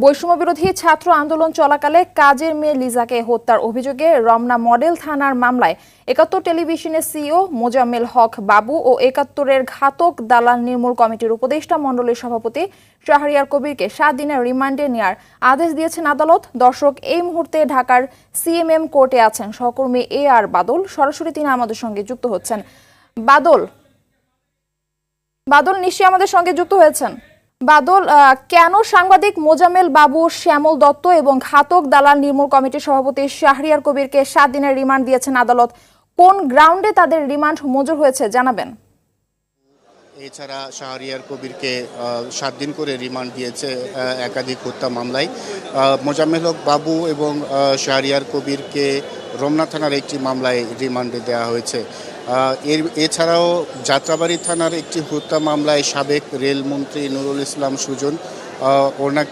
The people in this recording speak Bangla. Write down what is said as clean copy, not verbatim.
বৈষম্যবিরোধী ছাত্র আন্দোলন চলাকালে কাজের মেয়ে লিজাকে হত্যার অভিযোগে রমনা মডেল থানার মামলায় ৭১ টেলিভিশনের সিইও মোজাম্মেল হক বাবু ও ৭১-এর ঘাতক দালাল নির্মূল কমিটির উপদেষ্টা মণ্ডলীর সভাপতি শাহরিয়ার কবিরকে ৭ দিনের রিমান্ডে নেওয়ার আদেশ দিয়েছেন আদালত। দর্শক, এই মুহূর্তে ঢাকার সিএমএম কোর্টে আছেন সহকর্মী আর বাদল। সরাসরি তিনি আমাদের সঙ্গে যুক্ত হচ্ছেন। বাদল নিশ্চয়ই আমাদের সঙ্গে যুক্ত হয়েছেন। বাদল, কেন সাংবাদিক মোজাম্মেল বাবু, শ্যামল দত্ত এবং ঘাতক দালাল নির্মূল কমিটির সভাপতি শাহরিয়ার কবিরকে ৭ দিনের রিমান্ড দিয়েছেন আদালত? কোন গ্রাউন্ডে তাদের রিমান্ড মঞ্জুর হয়েছে জানাবেন। এছাড়া শাহরিয়ার কবিরকে ৭ দিন করে রিমান্ড দিয়েছে একাধিক হত্যা মামলায়। মোজাম্মেল হক বাবু এবং শাহরিয়ার কবিরকে রমনা থানার একটি মামলায় রিমান্ডে দেওয়া হয়েছে। এছাড়াও যাত্রাবাড়ি থানার একটি হত্যা মামলায় সাবেক রেলমন্ত্রী নুরুল ইসলাম সুজন ওনাকে